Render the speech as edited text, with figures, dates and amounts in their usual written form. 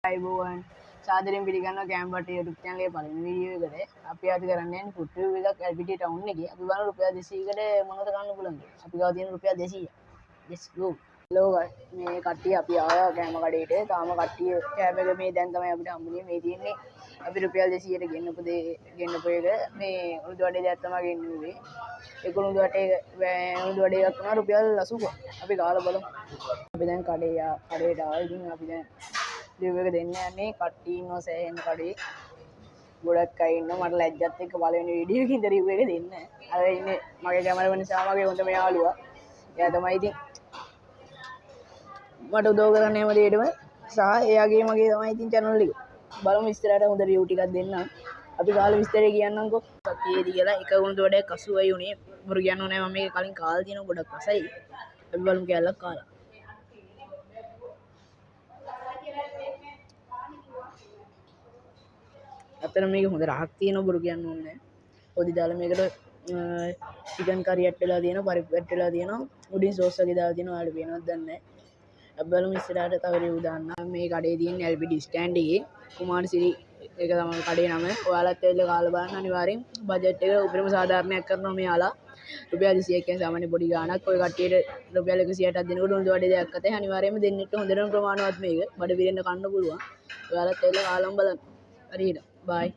අයිබෝවන් සාදරයෙන් පිළිගන්නවා කැම්බට් YouTube channel එකේ පළවෙනි වීඩියෝ එකට. අපි අද කරන්නේ ෆුඩ් රිවිව් එකක් LPT ටවුන් එකේ. අපි බලන රුපියල් 200කට මොනවද ගන්න පුළුවන් කියලා. අපි ගාව තියෙන රුපියල් 200. Let's go. hello මේ කට්ටිය අපි ආවා කෑම කඩේට. තාම කට්ටිය කෑම එක මේ දැන් තමයි අපිට හම්බුනේ. මේ තියෙන්නේ අපි රුපියල් 200ට ගෙන්නපු එක. මේ උණුදු වඩේ දෙයක් තමයි ගෙන්නුවේ. ඒක උණුදු වඩේ එකක් වුණා රුපියල් 80. අපි ගාලා බලමු. අපි දැන් කඩේට ආවා. ඉතින් අපි දැන් රිව් එක දෙන්න යන්නේ කට්ටිය ඉන්නවා සෑහෙන කඩේ. ගොඩක් අය ඉන්නවා. මට ලැජ්ජත් එක්ක පළවෙනි වීඩියෝ එකකින් රිව් එක දෙන්න. අර ඉන්නේ මගේ කැමරාමැන් නිසා මගේ හොඳම යාළුවා. එයා තමයි ඉතින් මට උදව් කරන්නේ හැම දෙයකටම සහ එයාගේ මගේ තමයි ඉතින් channel එක. බලමු ඉස්සරහට හොඳ රිව් ටිකක් දෙන්න. අපි කාලේ විස්තරේ කියන්නම්කෝ. සතියේදී කියලා එක උණුදු වඩයක් 80යි උනේ. මොරු කියන්න ඕනේ මම මේක කලින් කාලා තියෙනවා ගොඩක් රසයි. අපි බලමු කැලලක් කාලා. අතන මේක හොඳ රහක් තියෙනවා බොරු කියන්න ඕනේ. පොඩි දාලා මේකට චිකන් කරි ඇඩ් වෙලා තියෙනවා, පරිප්පු ඇඩ් වෙලා තියෙනවා, උඩින් සෝස් වගේ දාලා තියෙනවා. ඔයාලට පේනවද දන්නේ නැහැ. අපි බලමු ඉස්සරහට තව රිව් දාන්න. මේ කඩේ තියෙන LPT ස්ටෑන්ඩ් එකේ කුමාරසිරි ඒක තමයි කඩේ නම. ඔයාලත් ඇවිල්ලා කාලා බලන්න අනිවාර්යෙන්. බජට් එක උපරිම සාධාරණයක් කරනවා මෙයාලා. රුපියල් 200ක් කියන්නේ සාමාන්‍ය පොඩි ගාණක්. ඔය කට්ටියට රුපියල් 160ක් දෙනකොට උණුදු වඩේ දෙයක් අතේ අනිවාර්යයෙන්ම දෙන්නෙත් හොඳටම ප්‍රමාණවත් මේක. බඩ පිරෙන්න කන්න පුළුවන්. ඔයාලත් ඇවිල්ලා කාලම් බලන්න. හරියට. bye